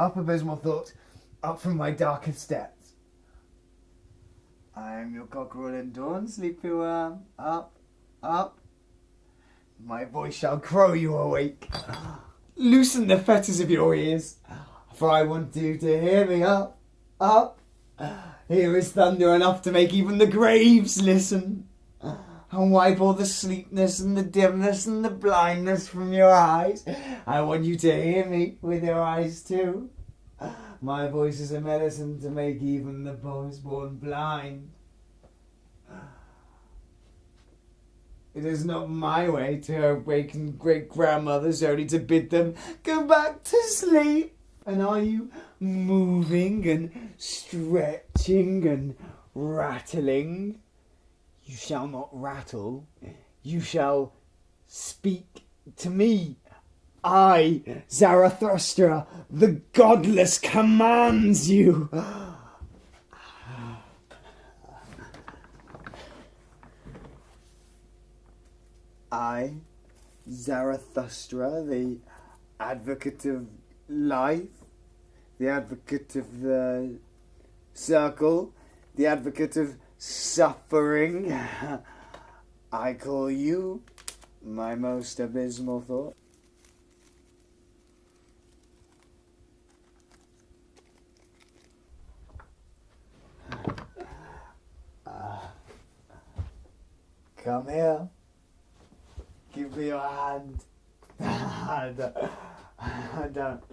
up, abysmal thought, up from my darkest depths. I am your cockerel in dawn, sleepy worm, up, up. My voice shall crow you awake. Loosen the fetters of your ears, for I want you to hear me up, up. Here is thunder enough to make even the graves listen, and wipe all the sleepness and the dimness and the blindness from your eyes. I want you to hear me with your eyes too. My voice is a medicine to make even the born blind. It is not my way to awaken great-grandmothers only to bid them go back to sleep. And are you moving and stretching and rattling? You shall not rattle. You shall speak to me. I, Zarathustra, the godless, commands you. I, Zarathustra, the advocate of life, the advocate of the circle, the advocate of suffering, I call you my most abysmal thought. Come here. Give me your hand. don't.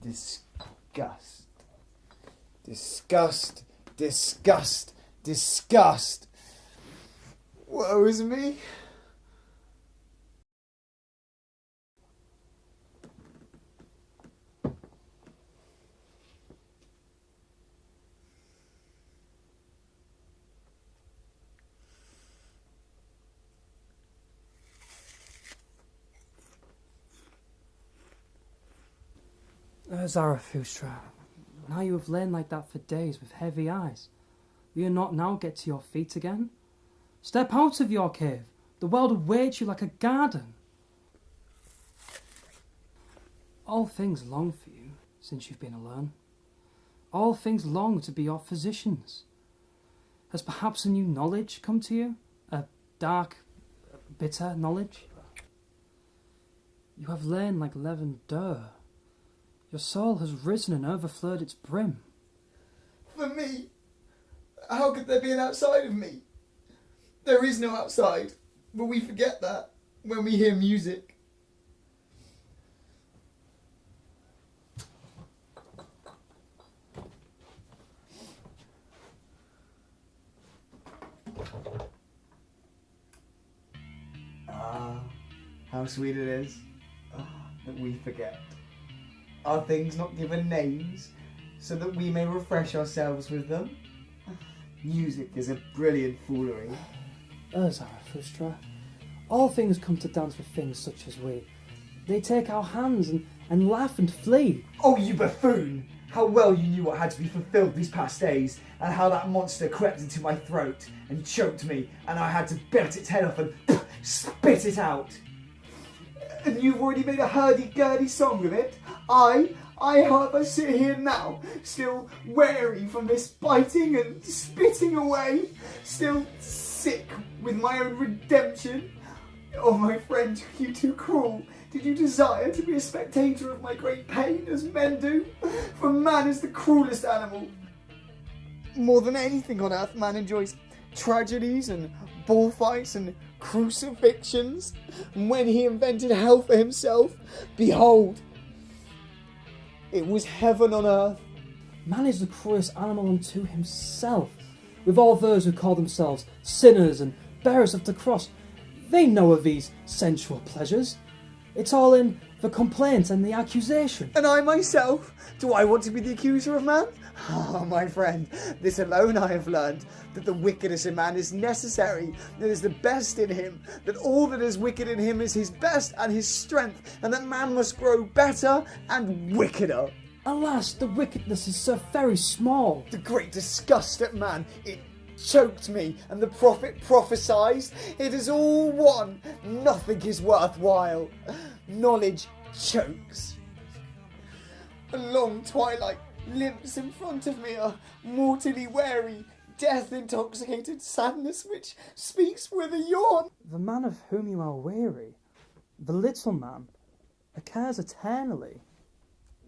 Disgust. Disgust. Disgust. Disgust. Woe is me. Zarathustra, now you have lain like that for days with heavy eyes. Will you not now get to your feet again? Step out of your cave. The world awaits you like a garden. All things long for you since you've been alone. All things long to be your physicians. Has perhaps a new knowledge come to you? A dark, bitter knowledge? You have lain like lavender. Your soul has risen and overflowed its brim. For me? How could there be an outside of me? There is no outside, but we forget that when we hear music. Ah, how sweet it is that we forget. Are things not given names so that we may refresh ourselves with them? Music is a brilliant foolery. Zarathustra, all things come to dance with things such as we. They take our hands and laugh and flee. Oh, you buffoon! How well you knew what had to be fulfilled these past days, and how that monster crept into my throat and choked me, and I had to belt its head off and spit it out. And you've already made a hurdy-gurdy song of it. I, however, sit here now, still wary from this biting and spitting away, still sick with my own redemption. Oh, my friend, you too cruel. Did you desire to be a spectator of my great pain, as men do? For man is the cruelest animal. More than anything on earth, man enjoys tragedies and bullfights and crucifixions. And when he invented hell for himself, behold, it was heaven on earth. Man is the cruelest animal unto himself. With all those who call themselves sinners and bearers of the cross, they know of these sensual pleasures. It's all in the complaint and the accusation. And I myself, do I want to be the accuser of man? Ah, my friend, this alone I have learned, that the wickedness in man is necessary, that is the best in him, that all that is wicked in him is his best and his strength, and that man must grow better and wickeder. Alas, the wickedness is so very small. The great disgust at man, it choked me, and the prophet prophesied, it is all one, nothing is worthwhile. Knowledge chokes. A long twilight limps in front of me, a mortally weary, death-intoxicated sadness which speaks with a yawn. The man of whom you are weary, the little man, occurs eternally.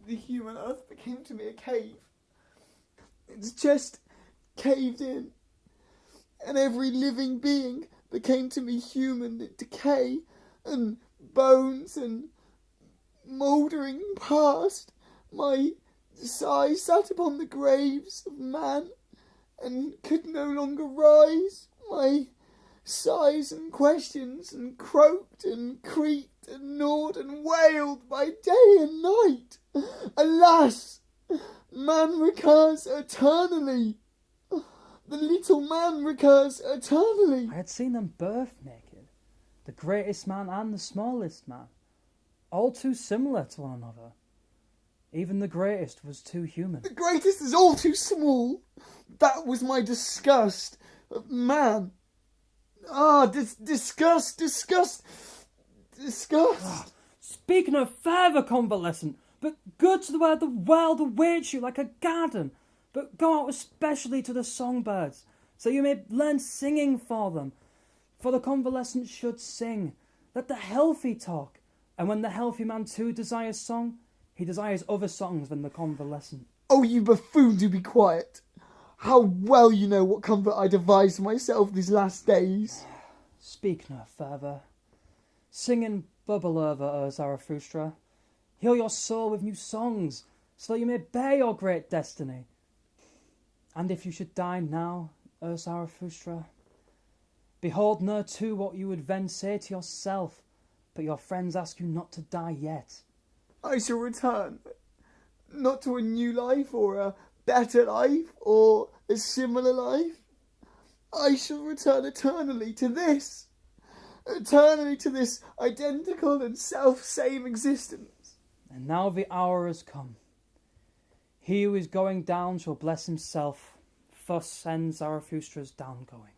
The human earth became to me a cave. Its chest caved in, and every living being became to me human decay, and bones and mouldering past. My sighs sat upon the graves of man, and could no longer rise. My sighs and questions, and croaked and creaked and gnawed and wailed by day and night. Alas, man recurs eternally. The little man recurs eternally. I had seen them both naked, the greatest man and the smallest man, all too similar to one another. Even the greatest was too human. The greatest is all too small. That was my disgust of man. Disgust. Speak no further, Convalescent, but go to where the world awaits you like a garden, but go out especially to the songbirds, so you may learn singing for them. For the convalescent should sing. Let the healthy talk, and when the healthy man too desires song, he desires other songs than the convalescent. Oh, you buffoon, do be quiet. How well you know what comfort I devised for myself these last days. Speak no further. Sing and bubble over, O Zarathustra. Heal your soul with new songs, so that you may bear your great destiny. And if you should die now, O Zarathustra, behold no to what you would then say to yourself, but your friends ask you not to die yet. I shall return, not to a new life or a better life or a similar life. I shall return eternally to this identical and self-same existence. And now the hour has come. He who is going down shall bless himself. Thus ends Zarathustra's downgoing.